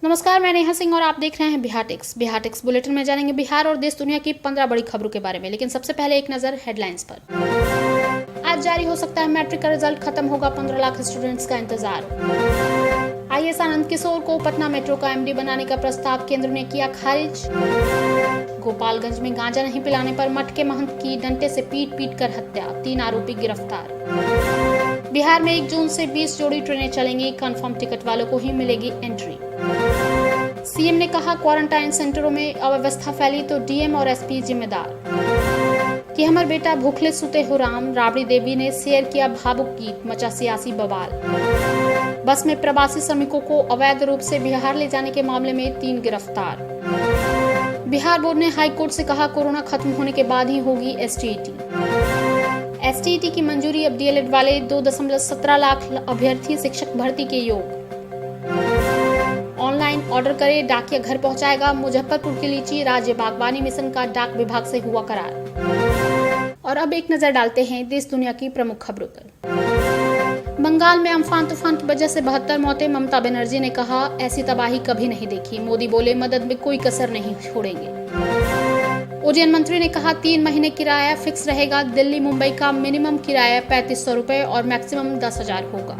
नमस्कार, मैं नेहा सिंह और आप देख रहे हैं बिहार टेक्स बुलेटिन में जानेंगे बिहार और देश दुनिया की 15 बड़ी खबरों के बारे में। लेकिन सबसे पहले एक नजर हेडलाइंस पर। आज जारी हो सकता है मैट्रिक का रिजल्ट, खत्म होगा 15 लाख स्टूडेंट्स का इंतजार। आईएएस आनंद किशोर को पटना मेट्रो का एमडी बनाने का प्रस्ताव केंद्र ने किया खारिज। गोपालगंज में गांजा नहीं पिलाने पर मठ के महंत की डंडे से पीट कर हत्या, 3 आरोपी गिरफ्तार। बिहार में 1 जून से 20 जोड़ी ट्रेनें चलेंगी, कंफर्म टिकट वालों को ही मिलेगी एंट्री। सीएम ने कहा क्वारंटाइन सेंटरों में अव्यवस्था फैली तो डीएम और एसपी जिम्मेदार। कि हमर बेटा भूखले सुते हो राम, राबड़ी देवी ने शेयर किया भावुक गीत, मचा सियासी बवाल। बस में प्रवासी श्रमिकों को अवैध रूप से बिहार ले जाने के मामले में 3 गिरफ्तार। बिहार बोर्ड ने हाईकोर्ट से कहा कोरोना खत्म होने के बाद ही होगी एसटीईटी की मंजूरी, अब डीएलएड वाले 2.17 लाख अभ्यर्थी शिक्षक भर्ती के योग। ऑनलाइन ऑर्डर करे, डाकिया घर पहुंचाएगा, मुजफ्फरपुर की लीची, राज्य बागवानी मिशन का डाक विभाग से हुआ करार। और अब एक नजर डालते हैं देश दुनिया की प्रमुख खबरों पर। बंगाल में अम्फान तूफान की वजह से 72 मौतें, ममता बनर्जी ने कहा ऐसी तबाही कभी नहीं देखी। मोदी बोले मदद में कोई कसर नहीं छोड़ेंगे। उड्डयन मंत्री ने कहा 3 महीने किराया फिक्स रहेगा। दिल्ली मुंबई का मिनिमम किराया 3500 रुपए और मैक्सिमम 10,000 होगा।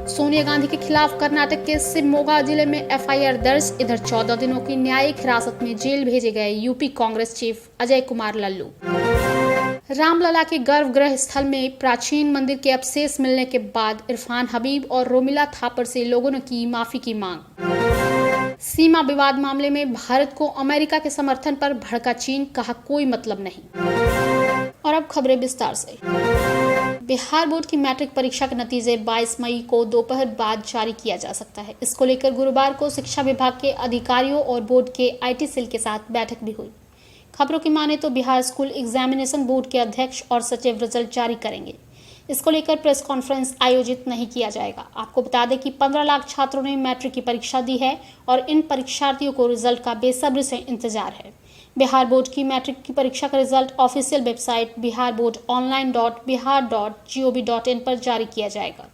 सोनिया गांधी के खिलाफ कर्नाटक के शिवमोगा जिले में एफआईआर दर्ज। इधर 14 दिनों की न्यायिक हिरासत में जेल भेजे गए यूपी कांग्रेस चीफ अजय कुमार लल्लू। रामलला के गर्भगृह स्थल में प्राचीन मंदिर के अवशेष मिलने के बाद इरफान हबीब और रोमिला थापर से लोगों ने की माफी की मांग। सीमा विवाद मामले में भारत को अमेरिका के समर्थन पर भड़का चीन, कहा कोई मतलब नहीं। और अब खबरें विस्तार से। बिहार बोर्ड की मैट्रिक परीक्षा के नतीजे 22 मई को दोपहर बाद जारी किया जा सकता है। इसको लेकर गुरुवार को शिक्षा विभाग के अधिकारियों और बोर्ड के आईटी सेल के साथ बैठक भी हुई। खबरों की माने तो बिहार स्कूल एग्जामिनेशन बोर्ड के अध्यक्ष और सचिव रिजल्ट जारी करेंगे। इसको लेकर प्रेस कॉन्फ्रेंस आयोजित नहीं किया जाएगा। आपको बता दें कि 15 लाख छात्रों ने मैट्रिक की परीक्षा दी है और इन परीक्षार्थियों को रिजल्ट का बेसब्री से इंतजार है। बिहार बोर्ड की मैट्रिक की परीक्षा का रिजल्ट ऑफिशियल वेबसाइट biharboardonline.bihar.gov.in पर जारी किया जाएगा।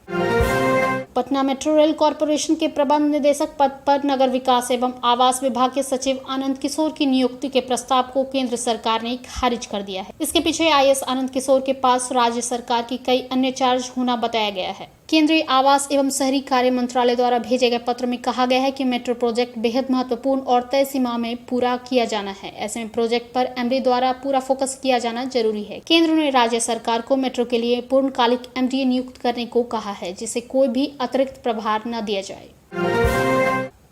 पटना मेट्रो रेल कॉरपोरेशन के प्रबंध निदेशक पद पर नगर विकास एवं आवास विभाग के सचिव आनंद किशोर की नियुक्ति के प्रस्ताव को केंद्र सरकार ने खारिज कर दिया है। इसके पीछे आईएएस आनंद किशोर के पास राज्य सरकार की कई अन्य चार्ज होना बताया गया है। केंद्रीय आवास एवं शहरी कार्य मंत्रालय द्वारा भेजे गए पत्र में कहा गया है कि मेट्रो प्रोजेक्ट बेहद महत्वपूर्ण और तय सीमा में पूरा किया जाना है। ऐसे में प्रोजेक्ट पर एमडी द्वारा पूरा फोकस किया जाना जरूरी है। केंद्र ने राज्य सरकार को मेट्रो के लिए पूर्णकालिक एमडी नियुक्त करने को कहा है, जिसे कोई भी अतिरिक्त प्रभार न दिया जाए।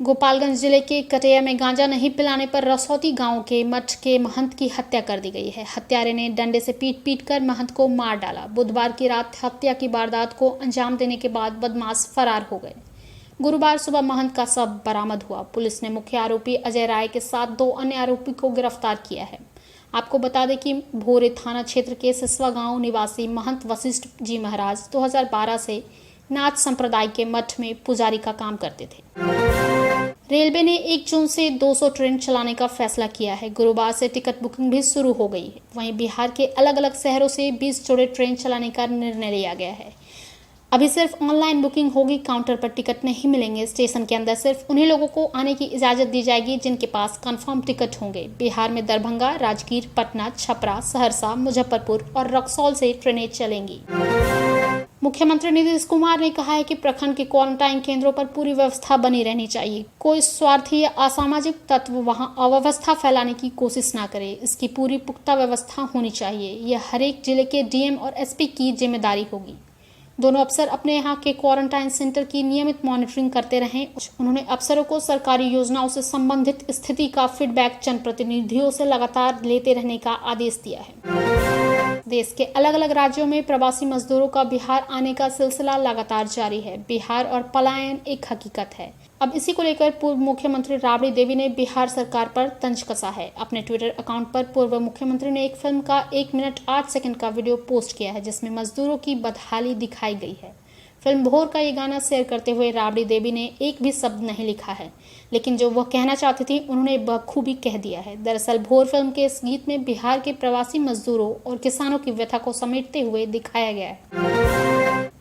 गोपालगंज जिले के कटेया में गांजा नहीं पिलाने पर रसौती गांव के मठ के महंत की हत्या कर दी गई है। हत्यारे ने डंडे से पीट कर महंत को मार डाला। बुधवार की रात हत्या की वारदात को अंजाम देने के बाद बदमाश फरार हो गए। गुरुवार सुबह महंत का शव बरामद हुआ। पुलिस ने मुख्य आरोपी अजय राय के साथ 2 अन्य आरोपी को गिरफ्तार किया है। आपको बता दें कि भोरे थाना क्षेत्र के सिसवा गांव निवासी महंत वशिष्ठ जी महाराज 2012 से नाथ संप्रदाय के मठ में पुजारी का काम करते थे। रेलवे ने 1 जून से 200 ट्रेन चलाने का फैसला किया है। गुरुवार से टिकट बुकिंग भी शुरू हो गई है। वहीं बिहार के अलग अलग शहरों से 20 जोड़े ट्रेन चलाने का निर्णय लिया गया है। अभी सिर्फ ऑनलाइन बुकिंग होगी, काउंटर पर टिकट नहीं मिलेंगे। स्टेशन के अंदर सिर्फ उन्हीं लोगों को आने की इजाजत दी जाएगी जिनके पास कंफर्म टिकट होंगे। बिहार में दरभंगा, राजगीर, पटना, छपरा, सहरसा, मुजफ्फरपुर और रक्सौल से ट्रेनें चलेंगी। मुख्यमंत्री नीतीश कुमार ने कहा है कि प्रखंड के क्वारंटाइन केंद्रों पर पूरी व्यवस्था बनी रहनी चाहिए। कोई स्वार्थी या असामाजिक तत्व वहां अव्यवस्था फैलाने की कोशिश न करे। इसकी पूरी पुख्ता व्यवस्था होनी चाहिए। यह हर एक जिले के डीएम और एसपी की जिम्मेदारी होगी। दोनों अफसर अपने यहाँ के क्वारंटाइन सेंटर की नियमित मॉनिटरिंग करते रहें। उन्होंने अफसरों को सरकारी योजनाओं से संबंधित स्थिति का फीडबैक जनप्रतिनिधियों से लगातार लेते रहने का आदेश दिया है। देश के अलग अलग राज्यों में प्रवासी मजदूरों का बिहार आने का सिलसिला लगातार जारी है। बिहार और पलायन एक हकीकत है। अब इसी को लेकर पूर्व मुख्यमंत्री राबड़ी देवी ने बिहार सरकार पर तंज कसा है। अपने ट्विटर अकाउंट पर पूर्व मुख्यमंत्री ने एक फिल्म का 1 मिनट 8 सेकंड का वीडियो पोस्ट किया है, जिसमें मजदूरों की बदहाली दिखाई गई है। फिल्म भोर का ये गाना शेयर करते हुए राबड़ी देवी ने एक भी शब्द नहीं लिखा है, लेकिन जो वह कहना चाहती थी उन्होंने बखूबी कह दिया है। दरअसल भोर फिल्म के इस गीत में बिहार के प्रवासी मजदूरों और किसानों की व्यथा को समेटते हुए दिखाया गया है।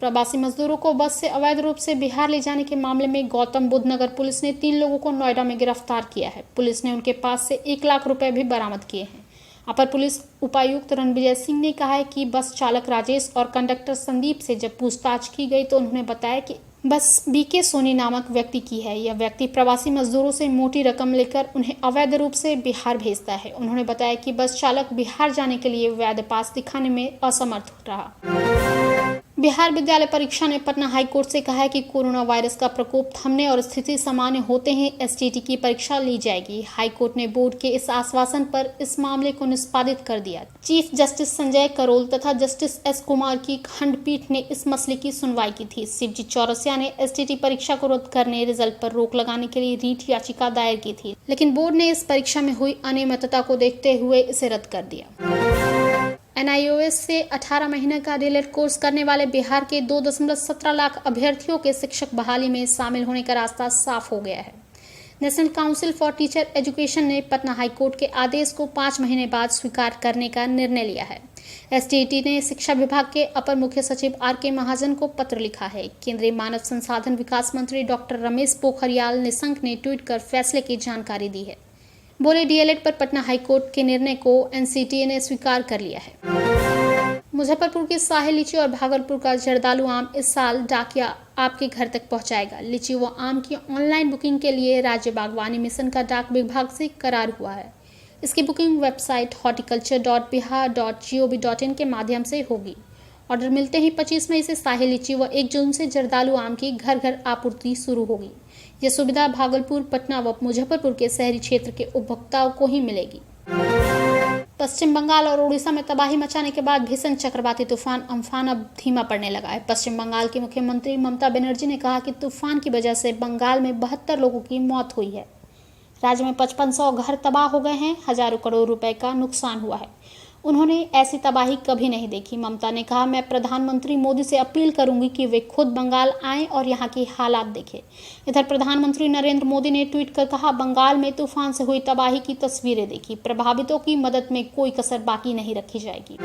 प्रवासी मजदूरों को बस से अवैध रूप से बिहार ले जाने के मामले में गौतम बुद्ध नगर पुलिस ने 3 लोगों को नोएडा में गिरफ्तार किया है। पुलिस ने उनके पास से 1 लाख रुपए भी बरामद किए हैं। अपर पुलिस उपायुक्त रणविजय सिंह ने कहा है कि बस चालक राजेश और कंडक्टर संदीप से जब पूछताछ की गई तो उन्होंने बताया कि बस बीके सोनी नामक व्यक्ति की है। यह व्यक्ति प्रवासी मजदूरों से मोटी रकम लेकर उन्हें अवैध रूप से बिहार भेजता है। उन्होंने बताया कि बस चालक बिहार जाने के लिए वैध पास दिखाने में असमर्थ रहा। बिहार विद्यालय परीक्षा ने पटना हाईकोर्ट से कहा है कि कोरोना वायरस का प्रकोप थमने और स्थिति सामान्य होते ही एसटीईटी की परीक्षा ली जाएगी। हाईकोर्ट ने बोर्ड के इस आश्वासन पर इस मामले को निष्पादित कर दिया। चीफ जस्टिस संजय करोल तथा जस्टिस एस कुमार की खंडपीठ ने इस मसले की सुनवाई की थी। शिवजी चौरसिया ने एसटीईटी परीक्षा को रद्द करने, रिजल्ट पर रोक लगाने के लिए रीट याचिका दायर की थी, लेकिन बोर्ड ने इस परीक्षा में हुई अनियमितता को देखते हुए इसे रद्द कर दिया। एनआईओएस से 18 महीने का डीएलएड कोर्स करने वाले बिहार के 2.17 लाख अभ्यर्थियों के शिक्षक बहाली में शामिल होने का रास्ता साफ हो गया है। National council for teacher education ने पटना हाईकोर्ट के आदेश को 5 महीने बाद स्वीकार करने का निर्णय लिया है। एसटीईटी ने शिक्षा विभाग के अपर मुख्य सचिव आर.के. महाजन को पत्र लिखा है। केंद्रीय मानव संसाधन विकास मंत्री डॉक्टर रमेश पोखरियाल निशंक ने ट्वीट कर फैसले की जानकारी दी है। बोले, डीएलएड पर पटना हाईकोर्ट के निर्णय को एनसीटीए ने स्वीकार कर लिया है। मुजफ्फरपुर की शाही लीची और भागलपुर का जर्दालू आम इस साल डाकिया आपके घर तक पहुंचाएगा। लीची व आम की ऑनलाइन बुकिंग के लिए राज्य बागवानी मिशन का डाक विभाग से करार हुआ है। इसकी बुकिंग वेबसाइट horticulture.bihar.gov.in के माध्यम से होगी। ऑर्डर मिलते ही 25 मई से शाही लीची व 1 जून से जर्दालू आम की घर घर आपूर्ति शुरू होगी। यह सुविधा भागलपुर, पटना व मुजफ्फरपुर के शहरी क्षेत्र के उपभोक्ताओं को ही मिलेगी। पश्चिम बंगाल और उड़ीसा में तबाही मचाने के बाद भीषण चक्रवाती तूफान अम्फान अब धीमा पड़ने लगा है। पश्चिम बंगाल की मुख्यमंत्री ममता बनर्जी ने कहा कि तूफान की वजह से बंगाल में 72 लोगों की मौत हुई है। राज्य में 5500 घर तबाह हो गए हैं। हजारों करोड़ रुपए का नुकसान हुआ है। उन्होंने ऐसी तबाही कभी नहीं देखी। ममता ने कहा, मैं प्रधानमंत्री मोदी से अपील करूंगी कि वे खुद बंगाल आएं और यहां की हालात देखें। इधर प्रधानमंत्री नरेंद्र मोदी ने ट्वीट कर कहा, बंगाल में तूफान से हुई तबाही की तस्वीरें देखी। प्रभावितों की मदद में कोई कसर बाकी नहीं रखी जाएगी।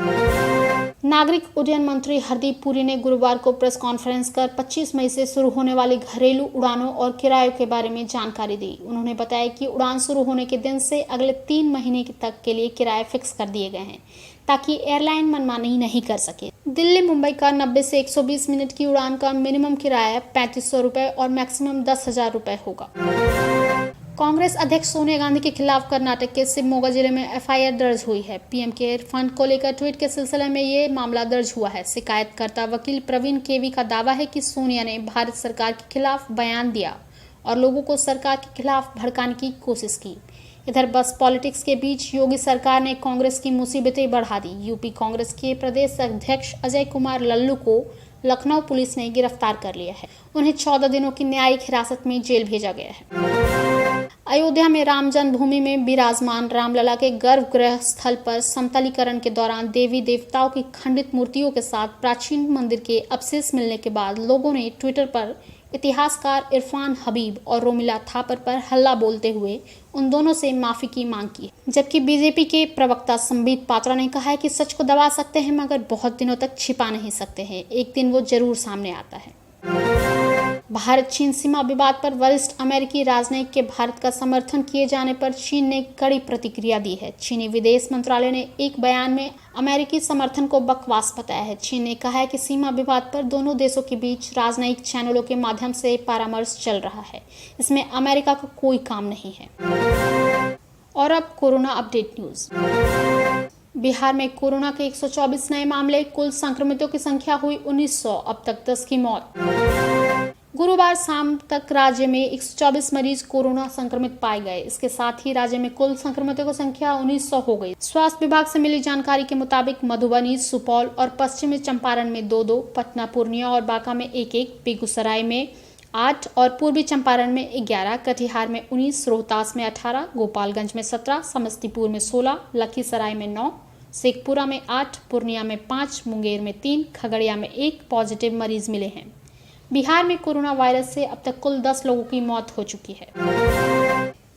नागरिक उड्डयन मंत्री हरदीप पुरी ने गुरुवार को प्रेस कॉन्फ्रेंस कर 25 मई से शुरू होने वाली घरेलू उड़ानों और किरायों के बारे में जानकारी दी। उन्होंने बताया कि उड़ान शुरू होने के दिन से अगले 3 महीने तक के लिए किराए फिक्स कर दिए गए हैं ताकि एयरलाइन मनमानी नहीं कर सके। दिल्ली मुंबई का 90 से 120 मिनट की उड़ान का मिनिमम किराया 3500 रुपए और मैक्सिमम 10,000 रुपए होगा। कांग्रेस अध्यक्ष सोनिया गांधी के खिलाफ कर्नाटक के शिवमोगा जिले में एफआईआर दर्ज हुई है। पीएम केयर फंड को लेकर ट्वीट के सिलसिले में ये मामला दर्ज हुआ है। शिकायतकर्ता वकील प्रवीण केवी का दावा है कि सोनिया ने भारत सरकार के खिलाफ बयान दिया और लोगों को सरकार के खिलाफ भड़काने की कोशिश की। इधर बस पॉलिटिक्स के बीच योगी सरकार ने कांग्रेस की मुसीबतें बढ़ा दी। यूपी कांग्रेस के प्रदेश अध्यक्ष अजय कुमार लल्लू को लखनऊ पुलिस ने गिरफ्तार कर लिया है। उन्हें 14 दिनों की न्यायिक हिरासत में जेल भेजा गया है। अयोध्या में राम जन्मभूमि में विराजमान रामलला के गर्भगृह स्थल पर समतलीकरण के दौरान देवी देवताओं की खंडित मूर्तियों के साथ प्राचीन मंदिर के अवशेष मिलने के बाद लोगों ने ट्विटर पर इतिहासकार इरफान हबीब और रोमिला थापर पर हल्ला बोलते हुए उन दोनों से माफी की मांग की। जबकि बीजेपी के प्रवक्ता संबित पात्रा ने कहा है कि सच को दबा सकते हैं मगर बहुत दिनों तक छिपा नहीं सकते हैं, एक दिन वो जरूर सामने आता है। भारत चीन सीमा विवाद पर वरिष्ठ अमेरिकी राजनयिक के भारत का समर्थन किए जाने पर चीन ने कड़ी प्रतिक्रिया दी है। चीनी विदेश मंत्रालय ने एक बयान में अमेरिकी समर्थन को बकवास बताया है। चीन ने कहा है कि सीमा विवाद पर दोनों देशों के बीच राजनयिक चैनलों के माध्यम से परामर्श चल रहा है, इसमें अमेरिका का कोई काम नहीं है। और अब कोरोना अपडेट न्यूज। बिहार में कोरोना के 124 नए मामले, कुल संक्रमितों की संख्या हुई 1900, अब तक 10 की मौत। गुरुवार शाम तक राज्य में 124 मरीज कोरोना संक्रमित पाए गए। इसके साथ ही राज्य में कुल संक्रमितों की संख्या 1900 हो गई। स्वास्थ्य विभाग से मिली जानकारी के मुताबिक मधुबनी, सुपौल और पश्चिमी चंपारण में 2-2, पटना, पूर्णिया और बांका में 1-1, बेगूसराय में 8 और पूर्वी चंपारण में 11, कटिहार में 19, रोहतास में 18, गोपालगंज में 17, समस्तीपुर में 16, लखीसराय में 9, शेखपुरा में 8, पूर्णिया में 5, मुंगेर में 3, खगड़िया में 1 पॉजिटिव मरीज मिले हैं। बिहार में कोरोना वायरस से अब तक कुल 10 लोगों की मौत हो चुकी है।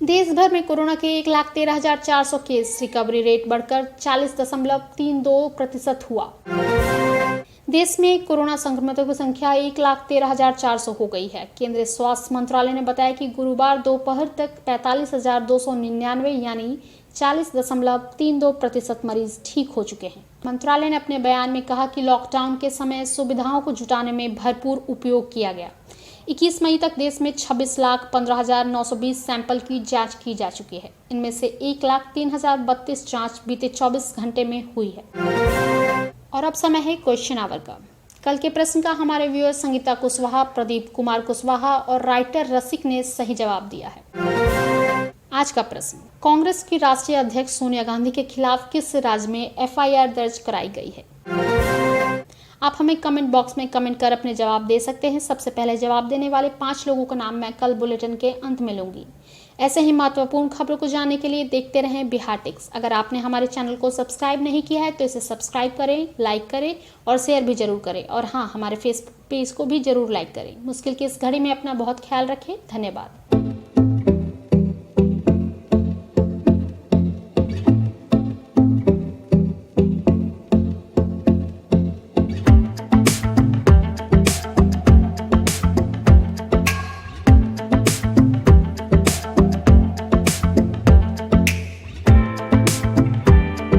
देश भर में कोरोना के 1,13,400 केस, रिकवरी रेट बढ़कर 40.32% हुआ। देश में कोरोना संक्रमितों की संख्या 1,13,400 हो गई है। केंद्रीय स्वास्थ्य मंत्रालय ने बताया कि गुरुवार दोपहर तक 45,299 यानी 40.32% मरीज ठीक हो चुके हैं। मंत्रालय ने अपने बयान में कहा कि लॉकडाउन के समय सुविधाओं को जुटाने में भरपूर उपयोग किया गया। 21 मई तक देश में 26,15,920 सैंपल की जांच की जा चुकी है। इनमें से 1,03,032 जांच बीते 24 घंटे में हुई है। और अब समय है क्वेश्चन आवर का। कल के प्रश्न का हमारे व्यूअर संगीता कुशवाहा, प्रदीप कुमार कुशवाहा और राइटर रसिक ने सही जवाब दिया है। आज का प्रश्न, कांग्रेस की राष्ट्रीय अध्यक्ष सोनिया गांधी के खिलाफ किस राज्य में एफआईआर दर्ज कराई गई है? आप हमें कमेंट बॉक्स में कमेंट कर अपने जवाब दे सकते हैं। सबसे पहले जवाब देने वाले 5 लोगों का नाम मैं कल बुलेटिन के अंत में लूंगी। ऐसे ही महत्वपूर्ण खबरों को जानने के लिए देखते रहें बिहार टिक्स। अगर आपने हमारे चैनल को सब्सक्राइब नहीं किया है तो इसे सब्सक्राइब करें, लाइक करें और शेयर भी जरूर करें। और हाँ, हमारे फेसबुक पेज को भी जरूर लाइक करें। मुश्किल की इस घड़ी में अपना बहुत ख्याल रखें। धन्यवाद।